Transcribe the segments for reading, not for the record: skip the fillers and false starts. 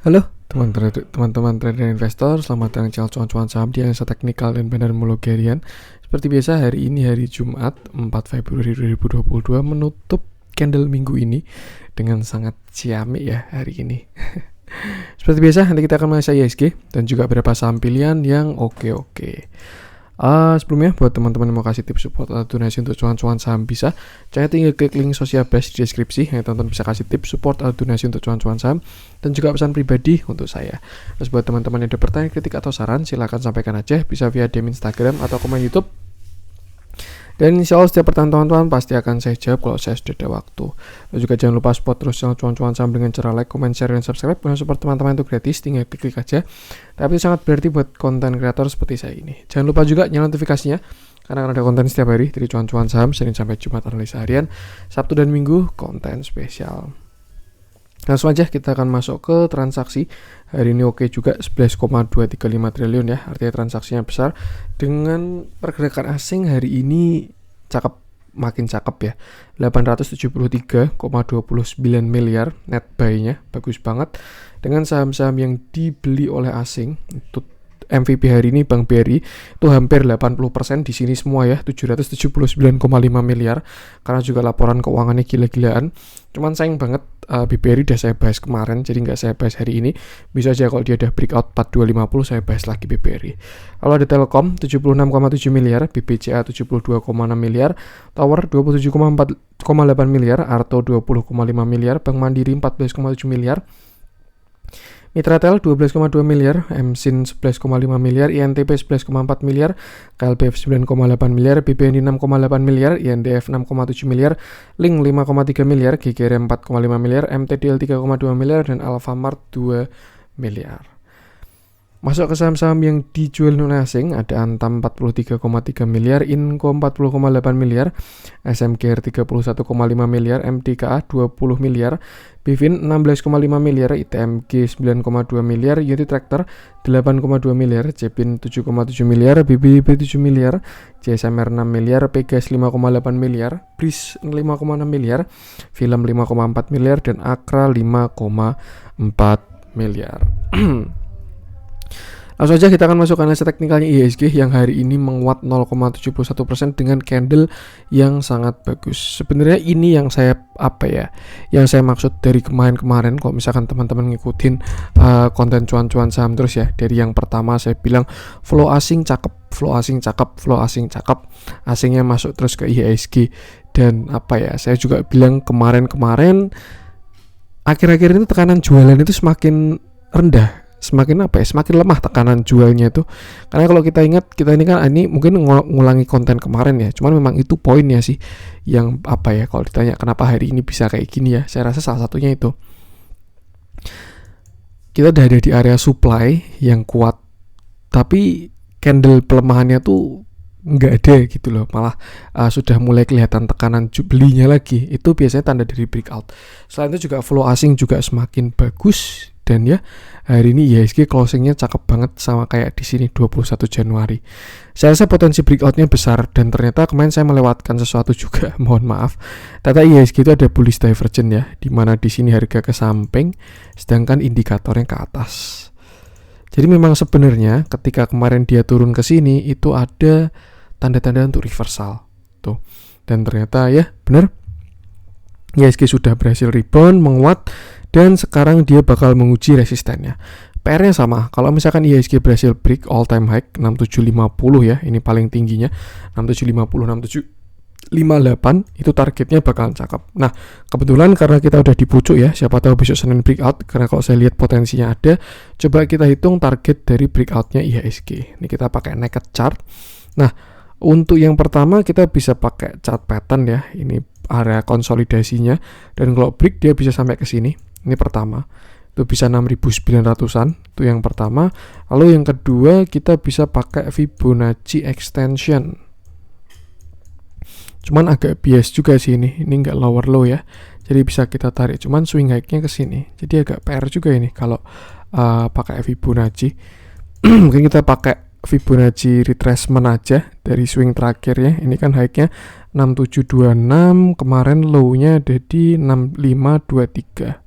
Halo teman-teman trader investor, selamat datang di channel cuan-cuan saham di analisa teknikal dan bendarmologi harian. Seperti biasa, hari ini hari Jumat 4 Februari 2022 menutup candle minggu ini dengan sangat ciamik ya hari ini. Seperti biasa, nanti kita akan mengenai IHSG dan juga beberapa saham pilihan yang oke. Sebelumnya buat teman-teman yang mau kasih tips support atau donasi untuk cuan-cuan saham bisa, jangan tinggal klik link sosial base di deskripsi yang teman-teman bisa kasih tips support atau donasi untuk cuan-cuan saham dan juga pesan pribadi untuk saya. Terus buat teman-teman yang ada pertanyaan, kritik atau saran silahkan sampaikan aja, bisa via DM Instagram atau komen YouTube. Dan insya Allah setiap pertanyaan teman-teman pasti akan saya jawab kalau saya sudah ada waktu. Dan juga jangan lupa support terus channel cuan-cuan saham dengan cara like, comment, share, dan subscribe. Dan support teman-teman itu gratis, tinggal klik aja. Tapi itu sangat berarti buat konten kreator seperti saya ini. Jangan lupa juga nyalakan notifikasinya, karena akan ada konten setiap hari dari cuan-cuan saham, Senin sampai Jumat analisa harian, Sabtu dan Minggu konten spesial. Langsung aja kita akan masuk ke transaksi. Hari ini oke juga 11,235 triliun ya, artinya transaksinya besar. Dengan pergerakan asing hari ini makin cakep ya, 873,29 miliar net buy-nya, bagus banget. Dengan saham-saham yang dibeli oleh asing, untuk MVP hari ini Bank BRI itu hampir 80% di sini semua ya, 779,5 miliar, karena juga laporan keuangannya gila-gilaan. Cuman sayang banget BBRI udah saya bahas kemarin, jadi nggak saya bahas hari ini. Bisa aja kalau dia ada breakout 4250 saya bahas lagi BBRI. Kalau ada Telkom 76,7 miliar, BBCA 72,6 miliar, Tower 27,8 miliar, Arto 20,5 miliar, Bank Mandiri 14,7 miliar, Mitratel 12,2 miliar, MSIN 11,5 miliar, INTP 11,4 miliar, KLPF 9,8 miliar, BBNI 6,8 miliar, INDF 6,7 miliar, Link 5,3 miliar, GGR 4,5 miliar, MTDL 3,2 miliar, dan Alfamart 2 miliar. Masuk ke saham-saham yang dijual non asing, ada Antam 43,3 miliar, Inco 40,8 miliar, SMGR 31,5 miliar, MDKA 20 miliar, Bivin 16,5 miliar, ITMG 9,2 miliar, Unitractor 8,2 miliar, Cepin 7,7 miliar, BBB 7 miliar, CSMR 6 miliar, Pegas 5,8 miliar, Bris 5,6 miliar, Film 5,4 miliar, dan Akra 5,4 miliar. Langsung aja kita akan masuk ke analisa teknikalnya IHSG yang hari ini menguat 0,71% dengan candle yang sangat bagus. Sebenarnya ini yang saya maksud dari kemarin kalau misalkan teman-teman ngikutin konten cuan-cuan saham terus ya. Dari yang pertama saya bilang flow asing cakep, asingnya masuk terus ke IHSG. Dan saya juga bilang kemarin akhir-akhir ini tekanan jualan itu semakin rendah, semakin lemah tekanan jualnya itu. Karena kalau kita ingat, kita ini mungkin ngulangi konten kemarin ya, cuman memang itu poinnya sih yang kalau ditanya kenapa hari ini bisa kayak gini ya, saya rasa salah satunya itu kita udah ada di area supply yang kuat, tapi candle pelemahannya tuh nggak ada gitu loh, malah sudah mulai kelihatan tekanan belinya lagi. Itu biasanya tanda dari breakout. Selain itu juga flow asing juga semakin bagus. Dan ya, hari ini IHSG closingnya cakep banget sama kayak di sini 21 Januari. Saya rasa potensi breakoutnya besar, dan ternyata kemarin saya melewatkan sesuatu juga. Mohon maaf. Ternyata IHSG itu ada bullish divergence ya, di mana di sini harga ke samping, sedangkan indikatornya ke atas. Jadi memang sebenarnya ketika kemarin dia turun ke sini itu ada tanda-tanda untuk reversal tuh. Dan ternyata ya benar, IHSG sudah berhasil rebound, menguat, dan sekarang dia bakal menguji resistennya. PR-nya sama, kalau misalkan IHSG berhasil break all time high 6750 ya, ini paling tingginya 6750, 6758, itu targetnya bakalan cakep. Nah, kebetulan karena kita udah di pucuk ya, siapa tahu besok Senin breakout, karena kalau saya lihat potensinya ada. Coba kita hitung target dari breakoutnya IHSG. Ini kita pakai naked chart. Nah, untuk yang pertama kita bisa pakai chart pattern ya, ini area konsolidasinya, dan kalau break dia bisa sampai ke sini. Ini pertama, itu bisa 6.900-an, itu yang pertama. Lalu yang kedua kita bisa pakai Fibonacci extension. Cuman agak bias juga sih ini nggak lower low ya. Jadi bisa kita tarik, cuman swing high-nya ke sini. Jadi agak PR juga ini kalau pakai Fibonacci. Mungkin kita pakai Fibonacci retracement aja dari swing terakhirnya. Ini kan high-nya 6726, kemarin low-nya ada di 6523.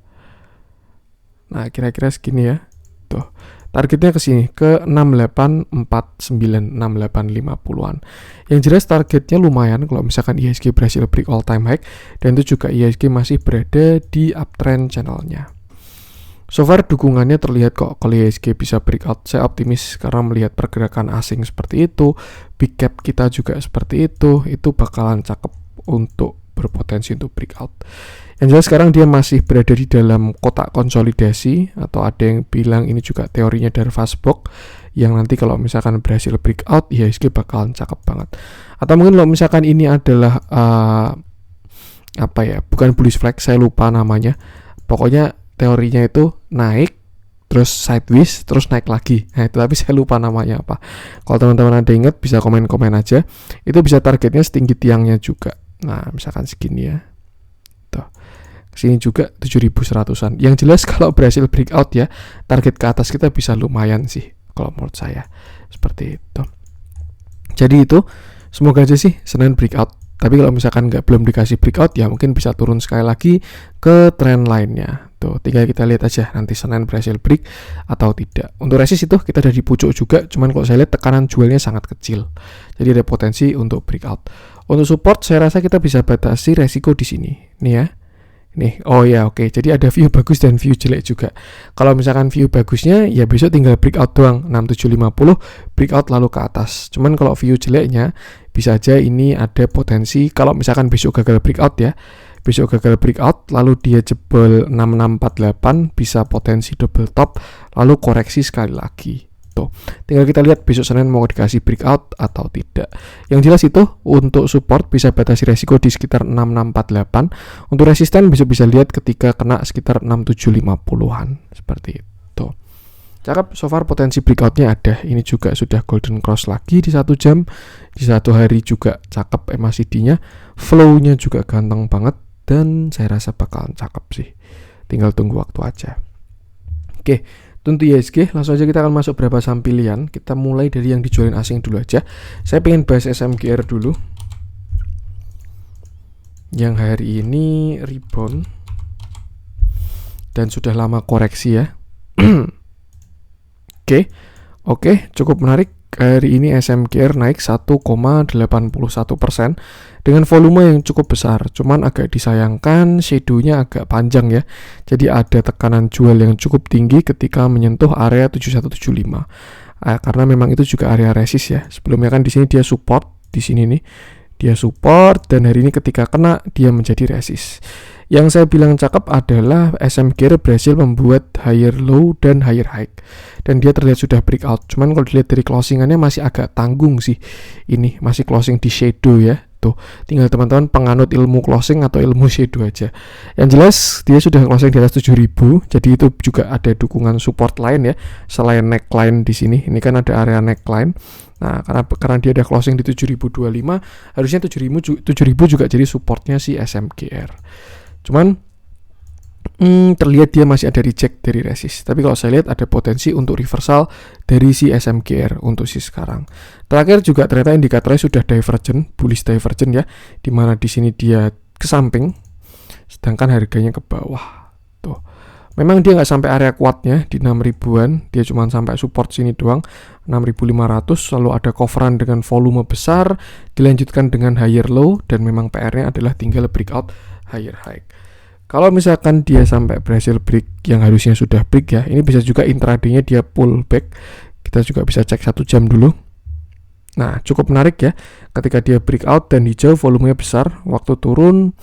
Nah, kira-kira segini ya. Tuh. Targetnya ke sini, ke 6849, 6850-an. Yang jelas targetnya lumayan kalau misalkan IHSG berhasil break all time high, dan itu juga IHSG masih berada di uptrend channelnya. So far dukungannya terlihat kok kalau IHSG bisa breakout. Saya optimis karena melihat pergerakan asing seperti itu, big cap kita juga seperti itu bakalan cakep untuk berpotensi untuk breakout. Yang jelas sekarang dia masih berada di dalam kotak konsolidasi, atau ada yang bilang ini juga teorinya dari Fastbox, yang nanti kalau misalkan berhasil breakout, IHSG bakalan cakep banget. Atau mungkin kalau misalkan ini adalah bukan bullish flag, saya lupa namanya. Pokoknya teorinya itu naik, terus sideways, terus naik lagi. Nah itu, tapi saya lupa namanya apa. Kalau teman-teman ada ingat bisa komen-komen aja. Itu bisa targetnya setinggi tiangnya juga. Nah misalkan segini ya. Sini juga 7.100-an. Yang jelas kalau berhasil breakout ya, target ke atas kita bisa lumayan sih kalau menurut saya. Seperti itu. Jadi itu semoga aja sih Senin breakout. Tapi kalau misalkan belum dikasih breakout ya mungkin bisa turun sekali lagi ke trend lainnya. Tuh, tinggal kita lihat aja nanti Senin berhasil break atau tidak. Untuk resist itu kita ada di pucuk juga, cuman kalau saya lihat tekanan jualnya sangat kecil. Jadi ada potensi untuk breakout. Untuk support saya rasa kita bisa batasi resiko di sini. Nih ya. Nih, oke. Jadi ada view bagus dan view jelek juga. Kalau misalkan view bagusnya, ya besok tinggal breakout doang, 6750, breakout lalu ke atas. Cuman kalau view jeleknya, bisa aja ini ada potensi, kalau misalkan besok gagal breakout ya, besok gagal breakout, lalu dia jebol 6648, bisa potensi double top, lalu koreksi sekali lagi. Tuh, tinggal kita lihat besok Senin mau dikasih breakout atau tidak. Yang jelas itu untuk support bisa batasi resiko di sekitar 6648. Untuk resisten bisa lihat ketika kena sekitar 6750-an seperti itu. Cakep, so far potensi breakoutnya ada. Ini juga sudah golden cross lagi di 1 jam, di 1 hari juga cakep MACD-nya, flow-nya juga ganteng banget, dan saya rasa bakalan cakep sih. Tinggal tunggu waktu aja. Oke. Untuk IHSG, langsung aja kita akan masuk beberapa saham pilihan. Kita mulai dari yang dijualin asing dulu aja. Saya pengen bahas SMGR dulu, yang hari ini rebound dan sudah lama koreksi ya. Oke, cukup menarik. Hari ini SMGR naik 1,81% dengan volume yang cukup besar. Cuman agak disayangkan shadow-nya agak panjang ya. Jadi ada tekanan jual yang cukup tinggi ketika menyentuh area 7175. Karena memang itu juga area resist ya. Sebelumnya kan di sini dia support, di sini nih dia support, dan hari ini ketika kena dia menjadi resist. Yang saya bilang cakep adalah SMGR berhasil membuat higher low dan higher high, dan dia terlihat sudah breakout. Cuman kalau dilihat dari closingannya masih agak tanggung sih. Ini masih closing di shadow ya. Tuh, tinggal teman-teman penganut ilmu closing atau ilmu shadow aja. Yang jelas dia sudah closing di atas 7.000. Jadi itu juga ada dukungan support lain ya, selain neckline di sini. Ini kan ada area neckline. Nah, karena dia ada closing di 7.025, harusnya 7.000 juga jadi supportnya si SMGR. Cuman terlihat dia masih ada reject dari resist. Tapi kalau saya lihat ada potensi untuk reversal dari si SMGR untuk si sekarang. Terakhir juga ternyata indikatornya sudah divergent, bullish divergent ya, dimana di sini dia ke samping, sedangkan harganya ke bawah. Tuh, memang dia nggak sampai area kuatnya di 6.000-an, dia cuma sampai support sini doang, 6.500. Lalu ada coveran dengan volume besar, dilanjutkan dengan higher low, dan memang PR-nya adalah tinggal breakout higher high. Kalau misalkan dia sampai berhasil break yang harusnya sudah break ya, ini bisa juga intraday-nya dia pull back. Kita juga bisa cek 1 jam dulu. Nah, cukup menarik ya, ketika dia breakout dan hijau, volumenya besar, waktu turun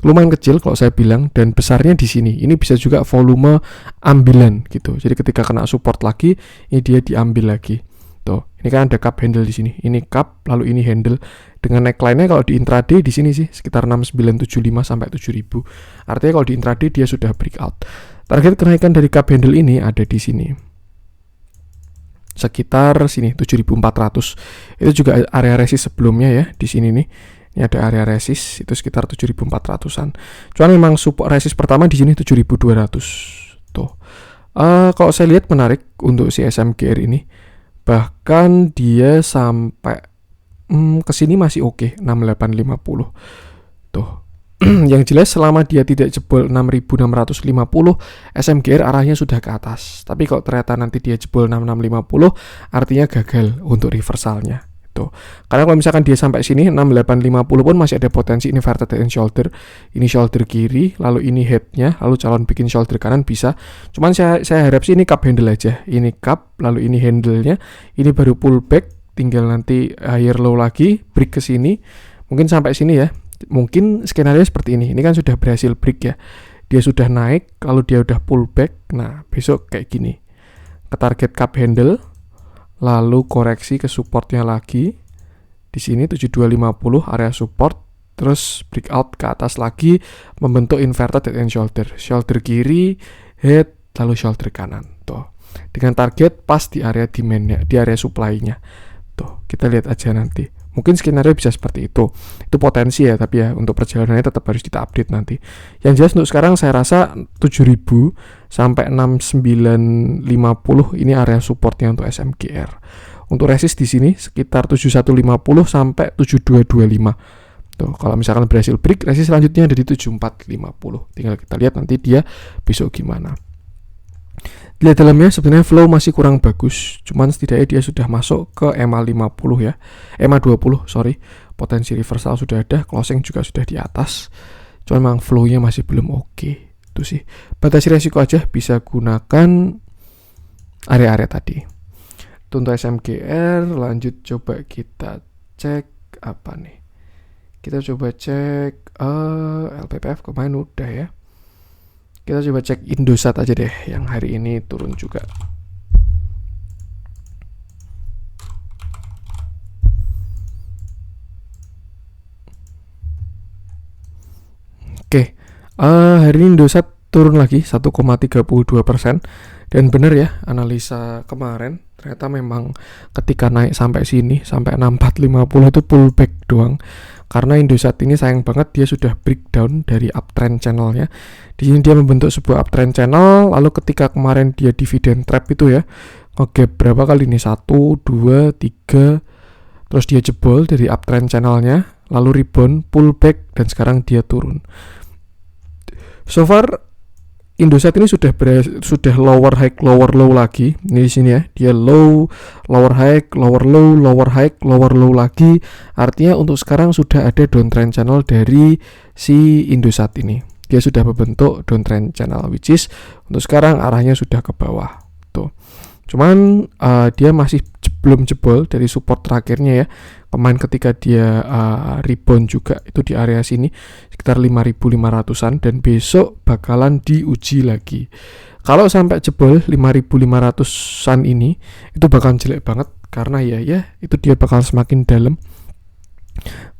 lumayan kecil kalau saya bilang, dan besarnya di sini. Ini bisa juga volume ambilan gitu. Jadi ketika kena support lagi, ini dia diambil lagi. Tuh, ini kan ada cup handle di sini. Ini cup, lalu ini handle. Dengan neckline-nya kalau di intraday di sini sih sekitar 6975 sampai 7000. Artinya kalau di intraday dia sudah breakout. Target kenaikan dari cup handle ini ada di sini. Sekitar sini 7400. Itu juga area resist sebelumnya ya, di sini nih. Ini ada area resist itu sekitar 7400-an. Cuman memang support resist pertama di sini 7200. Tuh. Kalau saya lihat menarik untuk si SMGR ini. Bahkan dia sampai kesini masih oke, 6850. Tuh. Yang jelas selama dia tidak jebol 6650, SMGR arahnya sudah ke atas. Tapi kalau ternyata nanti dia jebol 6650, artinya gagal untuk reversalnya. Tuh. Karena kalau misalkan dia sampai sini 6850 pun masih ada potensi inverted head and shoulder. Ini shoulder kiri, lalu ini headnya, lalu calon bikin shoulder kanan bisa. Cuman saya harap sih ini cup handle aja. Ini cup, lalu ini handle-nya. Ini baru pullback, tinggal nanti higher low lagi, break ke sini. Mungkin sampai sini ya. Mungkin skenario seperti ini. Ini kan sudah berhasil break ya. Dia sudah naik, lalu dia udah pullback. Nah, besok kayak gini. Ke target cup handle, lalu koreksi ke supportnya lagi. Di sini 7250 area support, terus breakout ke atas lagi, membentuk inverted head and shoulder. Shoulder kiri, head, lalu shoulder kanan. Tuh. Dengan target pas di area demand-nya, di area supply-nya. Tuh, kita lihat aja nanti. Mungkin skenario bisa seperti itu. Itu potensi ya, tapi ya untuk perjalanannya tetap harus kita update nanti. Yang jelas untuk sekarang saya rasa 7000 sampai 6950 ini area supportnya untuk SMGR. Untuk resist di sini sekitar 7150 sampai 7225. Tuh, kalau misalkan berhasil break, resist selanjutnya ada di 7450. Tinggal kita lihat nanti dia besok gimana. Lihat dalamnya sebenarnya flow masih kurang bagus, cuman setidaknya dia sudah masuk ke EMA 50 ya, EMA 20 sorry, potensi reversal sudah ada, closing juga sudah di atas, cuman memang flow-nya masih belum oke. Itu sih, batasi resiko aja, bisa gunakan area-area tadi. Itu untuk SMGR, lanjut coba kita cek apa nih, kita coba cek LPPF kemarin udah ya. Kita coba cek Indosat aja deh, yang hari ini turun juga. Oke, hari ini Indosat turun lagi 1,32%. Dan benar ya, analisa kemarin ternyata memang ketika naik sampai sini, sampai 6450 itu pullback doang. Karena Indosat ini sayang banget dia sudah breakdown dari uptrend channelnya. Di sini dia membentuk sebuah uptrend channel, lalu ketika kemarin dia dividend trap itu ya, ngegap berapa kali nih? 1, 2, 3, terus dia jebol dari uptrend channelnya, lalu rebound, pullback, dan sekarang dia turun. So far Indosat ini sudah lower high lower low lagi. Ini di sini ya, dia low, lower high, lower low, lower high, lower low lagi. Artinya untuk sekarang sudah ada downtrend channel dari si Indosat ini. Dia sudah membentuk downtrend channel, which is untuk sekarang arahnya sudah ke bawah. Tuh. Cuman dia masih belum jebol dari support terakhirnya ya. Kemarin ketika dia rebound juga itu di area sini sekitar 5.500-an, dan besok bakalan diuji lagi. Kalau sampai jebol 5.500-an ini itu bakalan jelek banget karena ya itu dia bakal semakin dalam.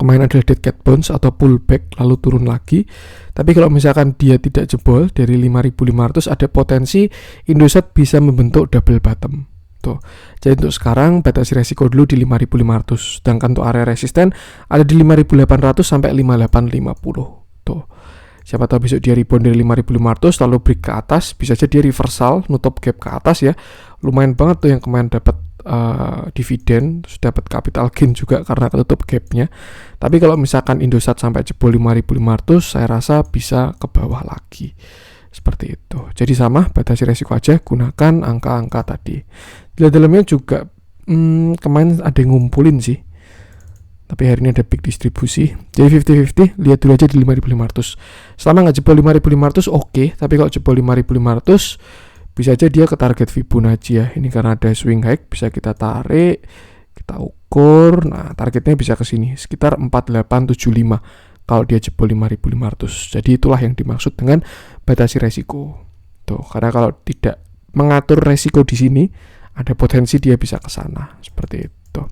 Kemarin adalah dead cat bounce atau pullback lalu turun lagi. Tapi kalau misalkan dia tidak jebol dari 5.500, ada potensi Indosat bisa membentuk double bottom. Tuh. Jadi untuk sekarang batasi resiko dulu di 5.500, sedangkan untuk area resisten ada di 5.800 sampai 5.850. Tuh. Siapa tahu besok dia rebound dari 5.500 lalu break ke atas, bisa jadi reversal nutup gap ke atas ya. Lumayan banget tuh yang kemarin dapat dividen, sudah dapat capital gain juga karena ketutup gapnya. Tapi kalau misalkan Indosat sampai jebol 5.500, saya rasa bisa ke bawah lagi. Seperti itu. Jadi sama, batasi resiko aja, gunakan angka-angka tadi. Di dalamnya juga kemarin ada yang ngumpulin sih. Tapi hari ini ada big distribusi. Jadi 50-50, lihat dulu aja di 5.500. Selama nggak jebol 5.500 oke, tapi kalau jebol 5.500 bisa aja dia ke target Fibonacci ya. Ini karena ada swing high, bisa kita tarik, kita ukur. Nah, targetnya bisa ke sini, sekitar 4875 kalau dia jebol 5.500. Jadi itulah yang dimaksud dengan batasi resiko. Tuh, karena kalau tidak mengatur resiko di sini, ada potensi dia bisa ke sana. Seperti itu.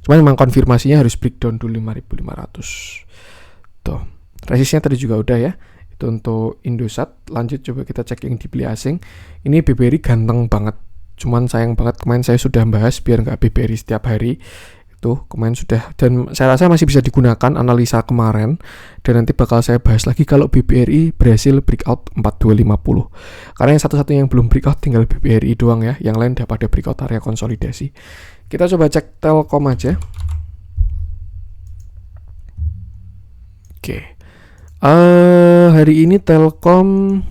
Cuman memang konfirmasinya harus breakdown dulu 5.500. Tuh, resistnya tadi juga udah ya. Itu untuk Indosat. Lanjut coba kita cek yang dibeli asing. Ini BBRI ganteng banget. Cuman sayang banget kemarin saya sudah bahas biar nggak BBRI setiap hari. Itu kemarin sudah, dan saya rasa masih bisa digunakan analisa kemarin, dan nanti bakal saya bahas lagi kalau BBRI berhasil breakout 4250. Karena yang satu-satunya yang belum breakout tinggal BBRI doang ya, yang lain udah pada breakout area konsolidasi. Kita coba cek Telkom aja. Oke. Hari ini Telkom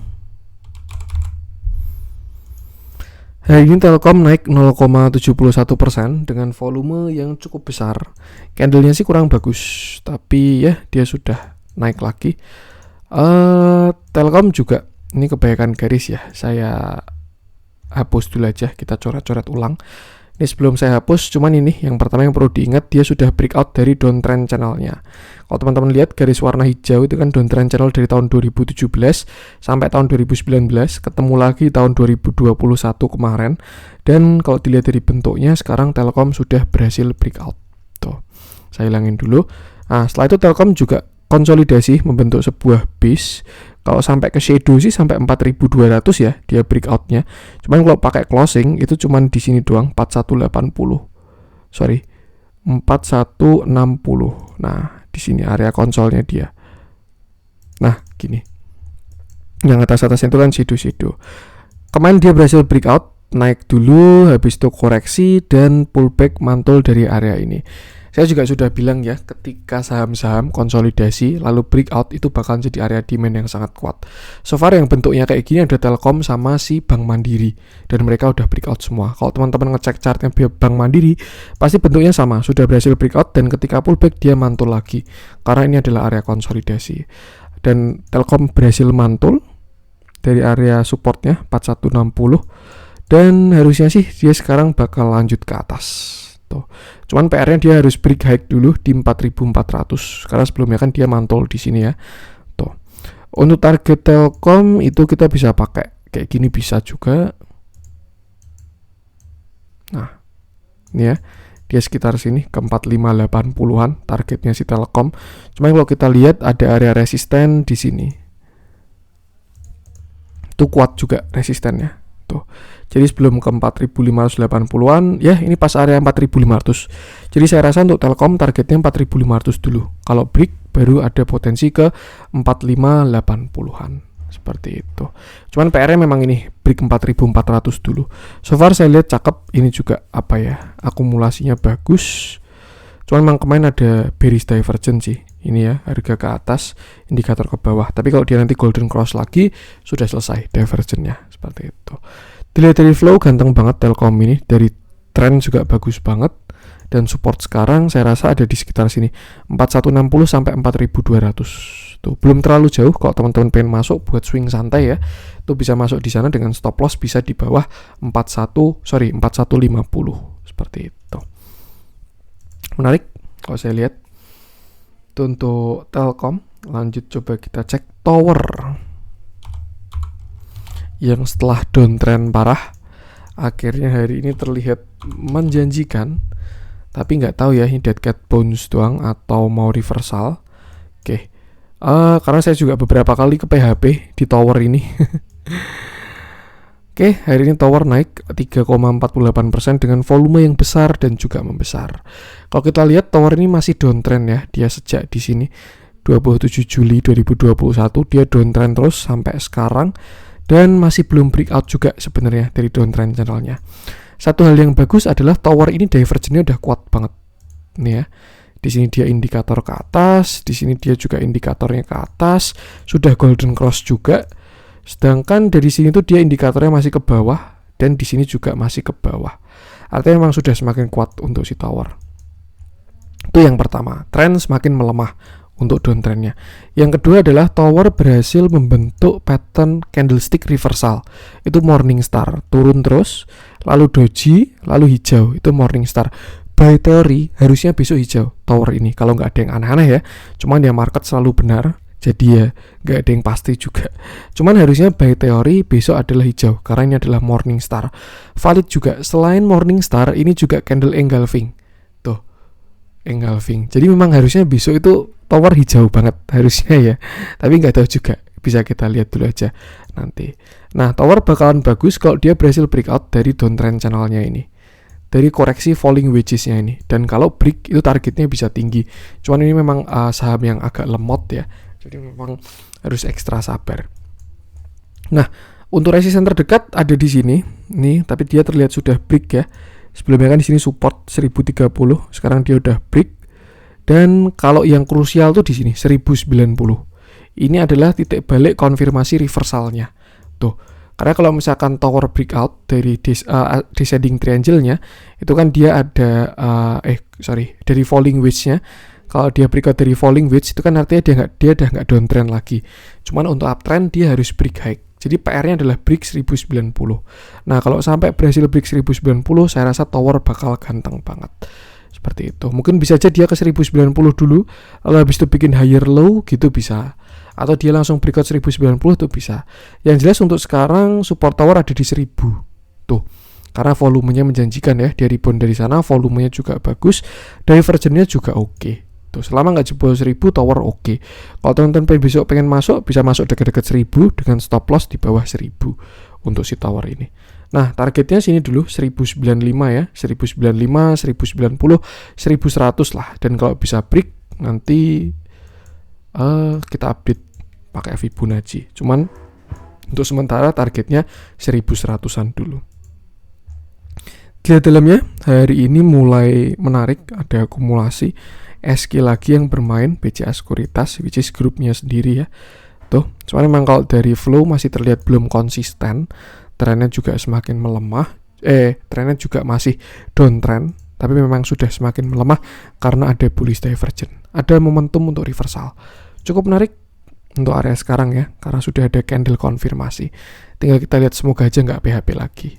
naik 0,71% dengan volume yang cukup besar. Candlenya sih kurang bagus, tapi ya dia sudah naik lagi. Telkom juga ini kebanyakan garis ya. Saya hapus dulu aja, kita coret-coret ulang. Ini sebelum saya hapus, cuman ini yang pertama yang perlu diingat, dia sudah breakout dari downtrend channelnya. Kalau teman-teman lihat garis warna hijau itu kan downtrend channel dari tahun 2017 sampai tahun 2019, ketemu lagi tahun 2021 kemarin. Dan kalau dilihat dari bentuknya, sekarang Telkom sudah berhasil breakout. Tuh, saya hilangin dulu. Nah, setelah itu Telkom juga konsolidasi membentuk sebuah base. Kalau sampai ke shadow sih sampai 4200 ya dia breakoutnya. Cuman kalau pakai closing itu cuman di sini doang 4180. Sorry, 4160. Nah, di sini area konsolnya dia. Nah, gini. Yang atas-atas itu kan shadow. Kemarin dia berhasil breakout, naik dulu, habis itu koreksi dan pullback mantul dari area ini. Saya juga sudah bilang ya, ketika saham-saham konsolidasi lalu breakout itu bakal jadi area demand yang sangat kuat. So far yang bentuknya kayak gini ada Telkom sama si Bank Mandiri, dan mereka udah breakout semua. Kalau teman-teman ngecek chartnya Bank Mandiri, pasti bentuknya sama, sudah berhasil breakout dan ketika pullback dia mantul lagi. Karena ini adalah area konsolidasi. Dan Telkom berhasil mantul dari area supportnya 4160 dan harusnya sih dia sekarang bakal lanjut ke atas. Tuh. Cuman PR-nya dia harus break high dulu di 4400 karena sebelumnya kan dia mantul di sini ya. Tuh. Untuk target Telkom itu kita bisa pakai kayak gini bisa juga. Nah, ini ya. Dia sekitar sini ke 4580-an targetnya si Telkom. Cuman kalau kita lihat ada area resisten di sini. Itu kuat juga resistennya. Tuh. Jadi sebelum ke 4580-an, ya ini pas area 4500. Jadi saya rasa untuk Telkom targetnya 4500 dulu. Kalau break baru ada potensi ke 4580-an. Seperti itu. Cuman PR-nya memang ini break 4400 dulu. So far saya lihat cakep, ini juga apa ya? Akumulasinya bagus. Cuman memang kemarin ada bearish divergence sih. Ini ya, harga ke atas, indikator ke bawah. Tapi kalau dia nanti golden cross lagi, sudah selesai divergence-nya. Seperti itu. Dilihat dari flow, ganteng banget Telkom ini. Dari trend juga bagus banget. Dan support sekarang saya rasa ada di sekitar sini. 4160 sampai 4200. Tuh, belum terlalu jauh. Kalau teman-teman pengen masuk buat swing santai ya, tuh bisa masuk di sana dengan stop loss bisa di bawah 4150. Seperti itu. Menarik kalau saya lihat. Itu untuk Telkom. Lanjut coba kita cek Tower yang setelah downtrend parah akhirnya hari ini terlihat menjanjikan, tapi nggak tahu ya ini dead cat bounce doang atau mau reversal. Oke. Karena saya juga beberapa kali ke PHP di Tower ini. Oke, hari ini Tower naik 3,48% dengan volume yang besar dan juga membesar. Kalau kita lihat Tower ini masih downtrend ya, dia sejak di sini 27 Juli 2021 dia downtrend terus sampai sekarang dan masih belum breakout juga sebenarnya dari downtrend channelnya. Satu hal yang bagus adalah Tower ini divergence-nya udah kuat banget. Nih ya. Di sini dia indikator ke atas, di sini dia juga indikatornya ke atas, sudah golden cross juga. Sedangkan dari sini tuh dia indikatornya masih ke bawah dan di sini juga masih ke bawah. Artinya memang sudah semakin kuat untuk si Tower. Itu yang pertama, tren semakin melemah untuk downtrendnya. Yang kedua adalah Tower berhasil membentuk pattern candlestick reversal. Itu Morningstar, turun terus, lalu doji, lalu hijau, itu Morningstar. By teori harusnya besok hijau Tower ini kalau nggak ada yang aneh-aneh ya. Cuman dia market selalu benar. Jadi ya nggak ada yang pasti juga. Cuman harusnya by teori besok adalah hijau karena ini adalah Morningstar. Valid juga selain Morningstar ini juga candle engulfing. Tuh, engulfing. Jadi memang harusnya besok itu Tower hijau banget harusnya ya. Tapi nggak tahu juga. Bisa kita lihat dulu aja nanti. Nah, Tower bakalan bagus kalau dia berhasil breakout dari downtrend channelnya ini. Dari koreksi falling wedges-nya ini. Dan kalau break itu targetnya bisa tinggi. Cuman ini memang saham yang agak lemot ya. Jadi memang harus ekstra sabar. Nah, untuk resisten terdekat ada di sini. Nih, tapi dia terlihat sudah break ya. Sebelumnya kan di sini support 1030, sekarang dia udah break Dan kalau yang krusial tuh di sini 1090. Ini adalah titik balik konfirmasi reversalnya. Tuh. Karena kalau misalkan tower breakout dari descending triangle-nya, itu kan dia ada dari falling wedge-nya. Kalau dia breakout dari falling wedge itu kan artinya dia udah nggak downtrend lagi. Cuman untuk uptrend dia harus break high. Jadi PR-nya adalah break 1090. Nah, kalau sampai berhasil break 1090, saya rasa tower bakal ganteng banget. Seperti itu. Mungkin bisa aja dia ke 1090 dulu, lalu habis itu bikin higher low gitu bisa. Atau dia langsung breakout 1090 tuh bisa. Yang jelas untuk sekarang support tower ada di 1000. Tuh. Karena volumenya menjanjikan ya. Dia rebound dari sana, volumenya juga bagus, divergennya juga oke. Tuh, selama nggak jebol 1000 tower oke. Kalau teman-teman besok pengen masuk, bisa masuk dekat-dekat 1000 dengan stop loss di bawah 1000 untuk si tower ini. Nah, targetnya sini dulu 1095 ya, 1095, 1090, 1100 lah. Dan kalau bisa break nanti kita update pakai Fibonacci. Cuman untuk sementara targetnya 1100-an dulu. Lihat dalamnya, hari ini mulai menarik, ada akumulasi SQ lagi yang bermain BCA Sekuritas, which is grupnya sendiri ya. Tuh, cuman memang kalau dari flow masih terlihat belum konsisten, trennya juga semakin melemah, trennya juga masih downtrend, tapi memang sudah semakin melemah karena ada bullish divergence. Ada momentum untuk reversal. Cukup menarik untuk area sekarang ya, karena sudah ada candle konfirmasi. Tinggal kita lihat semoga aja nggak PHP lagi.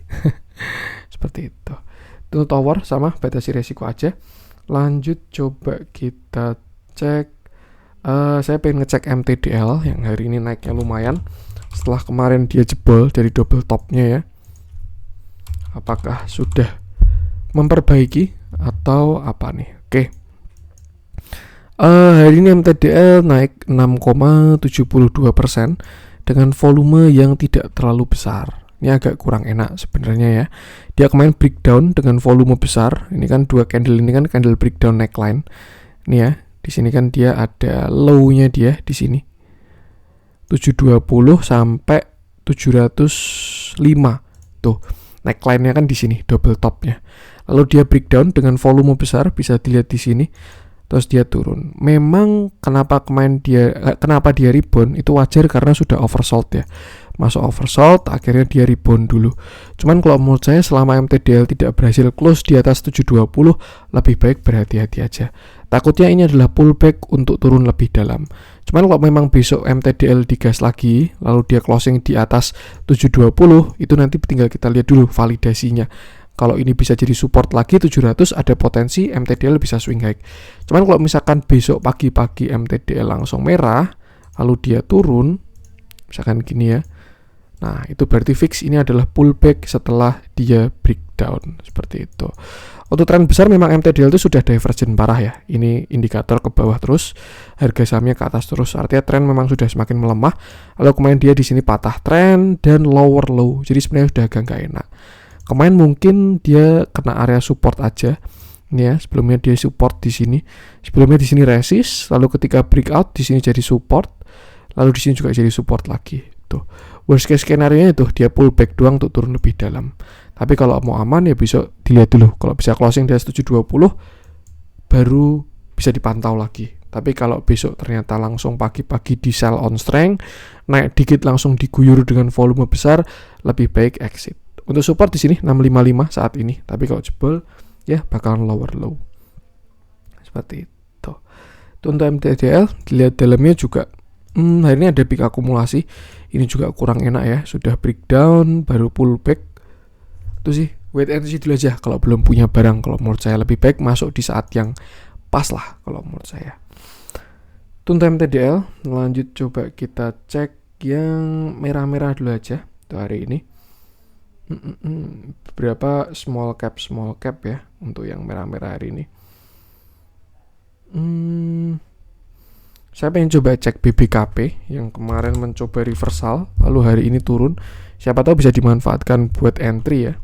Seperti itu. Itu tower sama batasi resiko aja. Lanjut coba kita cek. Saya pengen ngecek MTDL yang hari ini naiknya lumayan. Setelah kemarin dia jebol dari double topnya ya. Apakah sudah memperbaiki atau apa nih? Oke. Hari ini MTDL naik 6,72% dengan volume yang tidak terlalu besar. Ini agak kurang enak sebenarnya ya. Dia kemarin breakdown dengan volume besar. Ini kan dua candle ini kan candle breakdown neckline. Ini ya, di sini kan dia ada low-nya dia di sini. 720 sampai 705. Tuh, neckline-nya kan di sini, double top-nya. Lalu dia breakdown dengan volume besar, bisa dilihat di sini. Terus dia turun. Memang kenapa dia rebound itu wajar karena sudah oversold ya. Masuk oversold, akhirnya dia rebound dulu. Cuman kalau menurut saya selama MTDL tidak berhasil close di atas 720, lebih baik berhati-hati aja. Takutnya ini adalah pullback untuk turun lebih dalam. Cuman kalau memang besok MTDL digas lagi, lalu dia closing di atas 720, itu nanti tinggal kita lihat dulu validasinya. Kalau ini bisa jadi support lagi 700, ada potensi MTDL bisa swing high. Cuman kalau misalkan besok pagi-pagi MTDL langsung merah, lalu dia turun, misalkan gini ya. Nah, itu berarti fix ini adalah pullback setelah dia breakdown. Seperti itu. Untuk tren besar memang MTDL itu sudah divergent parah ya. Ini indikator ke bawah terus, harga sahamnya ke atas terus. Artinya tren memang sudah semakin melemah. Lalu kemudian dia di sini patah tren dan lower low. Jadi sebenarnya sudah agak nggak enak. Kemarin mungkin dia kena area support aja. Ini ya, sebelumnya dia support di sini. Sebelumnya di sini resist, lalu ketika breakout di sini jadi support, lalu di sini juga jadi support lagi. Tuh. Worst case skenario-nya itu dia pullback doang untuk turun lebih dalam. Tapi kalau mau aman ya besok dilihat dulu. Kalau bisa closing di atas 720 baru bisa dipantau lagi. Tapi kalau besok ternyata langsung pagi-pagi di sell on strength, naik dikit langsung diguyur dengan volume besar, lebih baik exit. Untuk support di sini 655 saat ini, tapi kalau jebol ya bakalan lower low. Seperti itu. Untuk MTDL dilihat dalamnya juga hari ini ada peak akumulasi. Ini juga kurang enak ya, sudah breakdown baru pullback. Itu sih wait and see dulu aja kalau belum punya barang. Kalau menurut saya lebih baik masuk di saat yang pas lah kalau menurut saya. Untuk MTDL lanjut coba kita cek yang merah-merah dulu aja untuk hari ini. Beberapa small cap ya untuk yang merah-merah hari ini. Saya pengen coba cek BBKP yang kemarin mencoba reversal lalu hari ini turun. Siapa tahu bisa dimanfaatkan buat entry ya.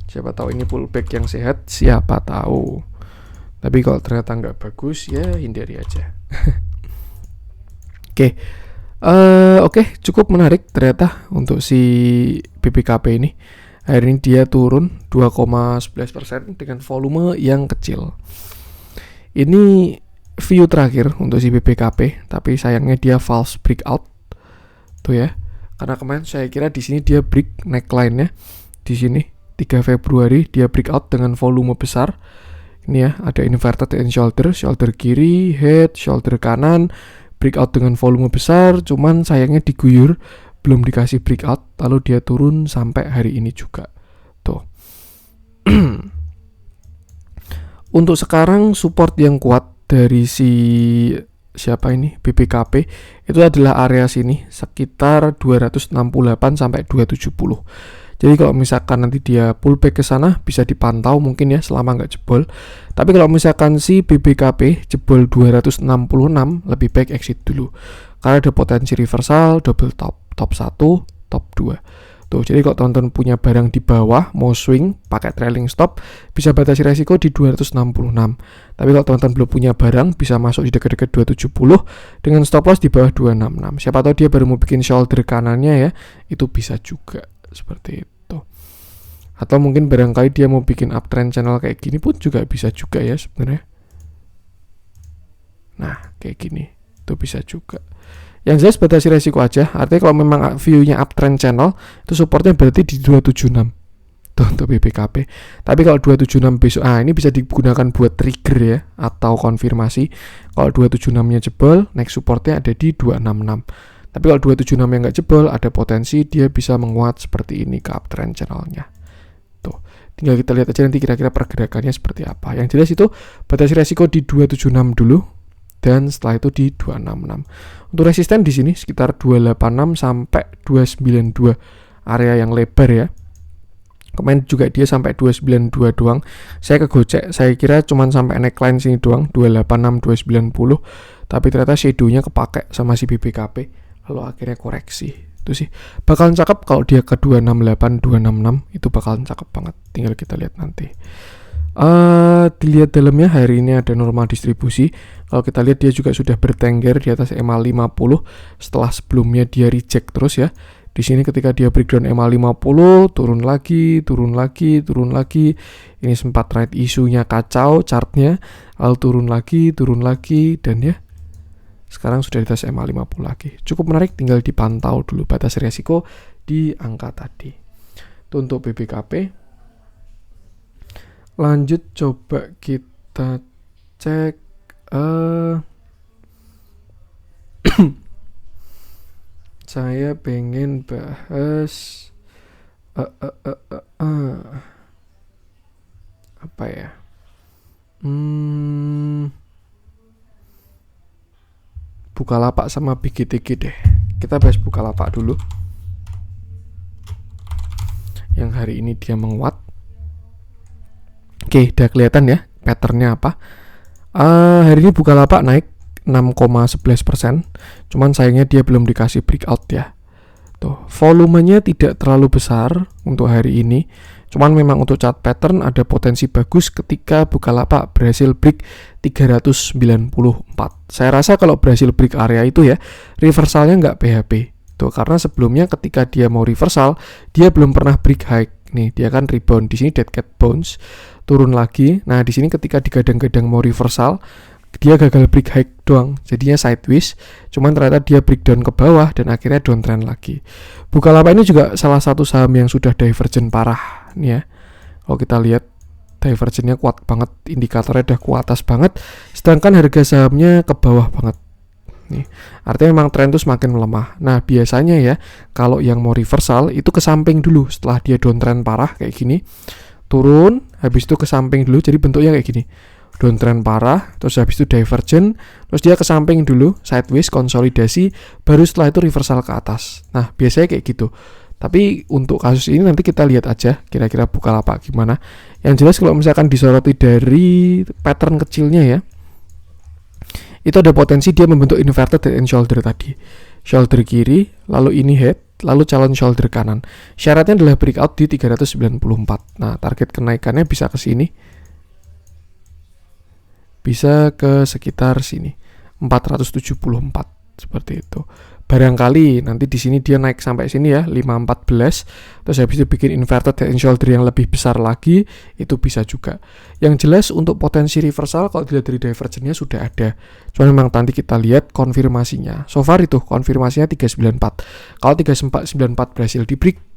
Siapa tahu ini pullback yang sehat, siapa tahu. Tapi kalau ternyata nggak bagus ya hindari aja. Oke, cukup menarik ternyata untuk si BBKP ini. Hari ini dia turun 2,11% dengan volume yang kecil. Ini view terakhir untuk si BBKP, tapi sayangnya dia false breakout tuh ya. Karena kemarin saya kira di sini dia break neckline-nya. Di sini 3 Februari dia breakout dengan volume besar. Ini ya, ada inverted and shoulder, shoulder kiri, head, shoulder kanan, breakout dengan volume besar, cuman sayangnya diguyur, belum dikasih breakout, lalu dia turun sampai hari ini juga. Tuh. Untuk sekarang support yang kuat dari siapa ini BBKP itu adalah area sini sekitar 268 sampai 270. Jadi kalau misalkan nanti dia pullback ke sana bisa dipantau mungkin ya selama nggak jebol. Tapi kalau misalkan si BBKP jebol 266 lebih baik exit dulu. Karena ada potensi reversal, double top, top 1, top 2. Tuh, jadi kalau teman-teman punya barang di bawah mau swing pakai trailing stop bisa batasi resiko di 266. Tapi kalau teman-teman belum punya barang bisa masuk di dekat-dekat 270 dengan stop loss di bawah 266. Siapa tahu dia baru mau bikin shoulder kanannya ya, itu bisa juga seperti itu. Atau mungkin barangkali dia mau bikin uptrend channel kayak gini pun juga bisa juga ya sebenarnya. Nah, kayak gini itu bisa juga. Yang jelas batasi resiko aja. Artinya kalau memang view-nya uptrend channel itu supportnya berarti di 276 tuh untuk BBKP. Tapi kalau 276 besok ini bisa digunakan buat trigger ya atau konfirmasi. Kalau 276-nya jebol, next supportnya ada di 266. Tapi kalau 276 yang nggak jebol, ada potensi dia bisa menguat seperti ini ke uptrend channelnya. Tuh, tinggal kita lihat aja nanti kira-kira pergerakannya seperti apa. Yang jelas itu batasi resiko di 276 dulu. Dan setelah itu di 266. Untuk resisten di sini sekitar 286 sampai 292, area yang lebar ya. Kemarin juga dia sampai 292 doang. Saya kegocek, saya kira cuman sampai neckline sini doang, 286 290. Tapi ternyata shadow-nya kepake sama si BBKP. Lalu akhirnya koreksi. Itu sih bakalan cakep kalau dia ke 268 266, itu bakalan cakep banget. Tinggal kita lihat nanti. Dilihat dalamnya hari ini ada normal distribusi. Kalau kita lihat dia juga sudah bertengger di atas EMA 50 setelah sebelumnya dia reject terus ya. Di sini ketika dia breakdown EMA 50 turun lagi. Ini sempat trade isunya kacau chartnya, lalu turun lagi dan ya sekarang sudah di atas EMA 50 lagi. Cukup menarik, tinggal dipantau dulu batas resiko di angka tadi. Itu untuk BBKP. Lanjut coba kita cek saya pengen bahas apa ya? Bukalapak sama BGTG deh. Kita bahas Bukalapak dulu. Yang hari ini dia menguat. Oke, udah kelihatan ya patternnya apa. Hari ini Bukalapak naik 6,11%. Cuman sayangnya dia belum dikasih breakout ya. Tuh, volumenya tidak terlalu besar untuk hari ini. Cuman memang untuk chart pattern ada potensi bagus ketika Bukalapak berhasil break 394. Saya rasa kalau berhasil break area itu ya, reversalnya nggak PHP. Tuh, karena sebelumnya ketika dia mau reversal, dia belum pernah break high. Nih, dia kan rebound di sini dead cat bounce, turun lagi. Nah, di sini ketika digadang-gadang mau reversal, dia gagal break high doang, jadinya sideways. Cuman ternyata dia breakdown ke bawah dan akhirnya downtrend lagi. Bukalapak ini juga salah satu saham yang sudah divergen parah nih ya. Kalau kita lihat divergennya kuat banget, indikatornya udah ke atas banget, sedangkan harga sahamnya ke bawah banget. Nih, artinya memang tren itu semakin melemah. Nah, biasanya ya kalau yang mau reversal itu ke samping dulu setelah dia downtrend parah kayak gini. Turun, habis itu ke samping dulu, jadi bentuknya kayak gini. Downtrend parah, terus habis itu divergen, terus dia ke samping dulu, sideways, konsolidasi, baru setelah itu reversal ke atas. Nah, biasanya kayak gitu. Tapi untuk kasus ini nanti kita lihat aja kira-kira Bukalapak gimana. Yang jelas kalau misalkan disoroti dari pattern kecilnya ya, itu ada potensi dia membentuk inverted head and shoulder tadi. Shoulder kiri, lalu ini head, lalu calon shoulder kanan. Syaratnya adalah breakout di 394. Nah, target kenaikannya bisa ke sini. Bisa ke sekitar sini. 474 seperti itu. barangkali nanti di sini dia naik sampai sini ya 514, terus habis itu bikin inverted head and shoulder yang lebih besar lagi, itu bisa juga. Yang jelas untuk potensi reversal kalau dilihat dari divergennya sudah ada, cuma memang nanti kita lihat konfirmasinya. So far itu konfirmasinya 394. Kalau 394 berhasil di break,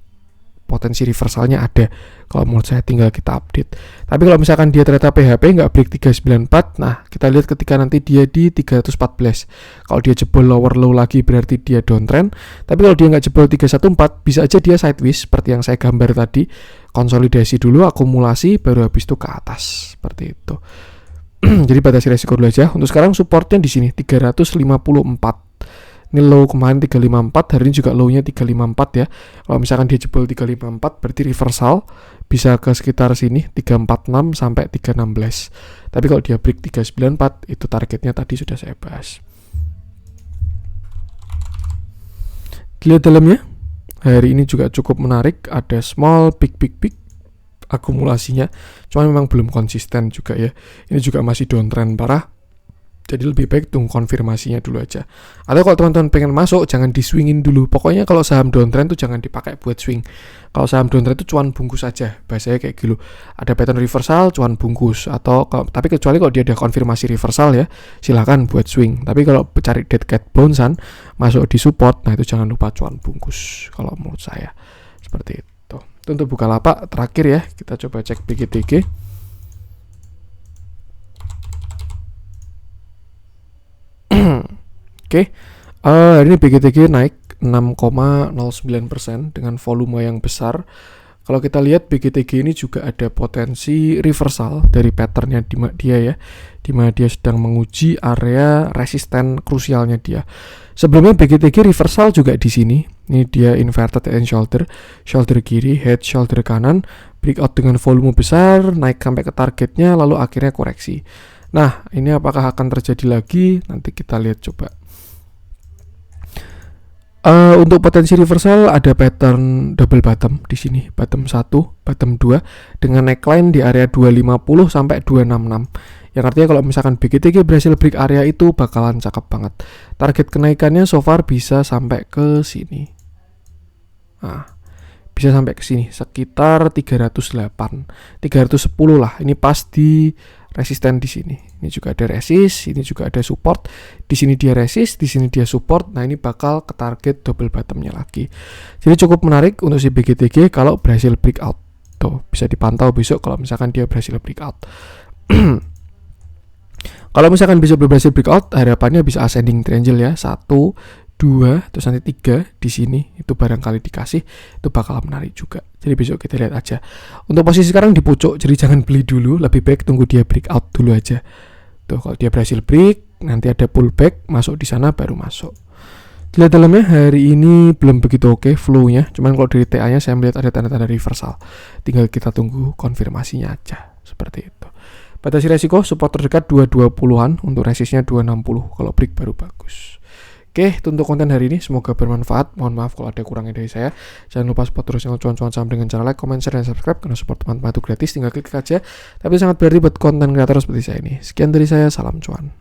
potensi reversalnya ada. Kalau menurut saya tinggal kita update. Tapi kalau misalkan dia ternyata PHP nggak break 394, nah kita lihat ketika nanti dia di 314. Kalau dia jebol lower low lagi berarti dia downtrend. Tapi kalau dia nggak jebol 314, bisa aja dia sideways seperti yang saya gambar tadi. Konsolidasi dulu, akumulasi, baru habis itu ke atas. Seperti itu. Jadi batasi resiko dulu aja. Untuk sekarang supportnya di sini 354. Ini low kemarin 354, hari ini juga low-nya 354 ya. Kalau misalkan dia jebol 354 berarti reversal bisa ke sekitar sini 346 sampai 316. Tapi kalau dia break 394 itu targetnya tadi sudah saya bahas. Lihat dalamnya. Hari ini juga cukup menarik, ada small big akumulasinya. Cuma memang belum konsisten juga ya. Ini juga masih downtrend parah. Jadi lebih baik tunggu konfirmasinya dulu aja. Atau kalau teman-teman pengen masuk, jangan di-swingin dulu. Pokoknya kalau saham downtrend tuh jangan dipakai buat swing. Kalau saham downtrend itu cuan bungkus aja. Bahasanya kayak gitu. Ada pattern reversal, cuan bungkus. Tapi kecuali kalau dia ada konfirmasi reversal ya, silakan buat swing. Tapi kalau cari dead cat bounce-an, masuk di support, nah itu jangan lupa cuan bungkus. Kalau menurut saya. Seperti itu. Itu untuk Bukalapak. Terakhir ya, kita coba cek BGTG. Oke, hari ini BGTG naik 6,09% dengan volume yang besar. Kalau kita lihat BGTG ini juga ada potensi reversal dari patternnya dia ya, di mana dia sedang menguji area resisten krusialnya dia. Sebelumnya BGTG reversal juga di sini. Ini dia inverted head and shoulder kiri, head shoulder kanan, breakout dengan volume besar, naik sampai ke targetnya, lalu akhirnya koreksi. Nah, ini apakah akan terjadi lagi? Nanti kita lihat coba. Untuk potensi reversal ada pattern double bottom di sini, bottom 1, bottom 2 dengan neckline di area 250 sampai 266. Yang artinya kalau misalkan BGTG berhasil break area itu bakalan cakep banget. Target kenaikannya so far bisa sampai ke sini. Nah, bisa sampai ke sini sekitar 308, 310 lah. Ini pas di resisten di sini. Ini juga ada resist, ini juga ada support. Di sini dia resist, di sini dia support. Nah, ini bakal ke target double bottomnya lagi. Jadi cukup menarik untuk si BGTG kalau berhasil breakout. Tuh, bisa dipantau besok kalau misalkan dia berhasil breakout. Kalau misalkan bisa berhasil breakout, harapannya bisa ascending triangle ya. 1, 2, terus nanti 3 di sini. Itu barangkali dikasih, itu bakal menarik juga. Jadi besok kita lihat aja. Untuk posisi sekarang di pucuk, jadi jangan beli dulu, lebih baik tunggu dia breakout dulu aja. Tuh, kalau dia berhasil break, nanti ada pullback, masuk di sana baru masuk. Lihat dalamnya hari ini belum begitu oke flow-nya, cuman kalau dari TA-nya saya melihat ada tanda-tanda reversal. Tinggal kita tunggu konfirmasinya aja, seperti itu. Batasi resiko support terdekat 220-an, untuk resistnya 260. Kalau break baru bagus. Oke, itu untuk konten hari ini. Semoga bermanfaat. Mohon maaf kalau ada kurangnya dari saya. Jangan lupa support terus channel cuan-cuan saham dengan cara like, comment, share, dan subscribe. Karena support teman-teman itu gratis, tinggal klik aja. Tapi sangat berarti buat konten kreator seperti saya ini. Sekian dari saya, salam cuan.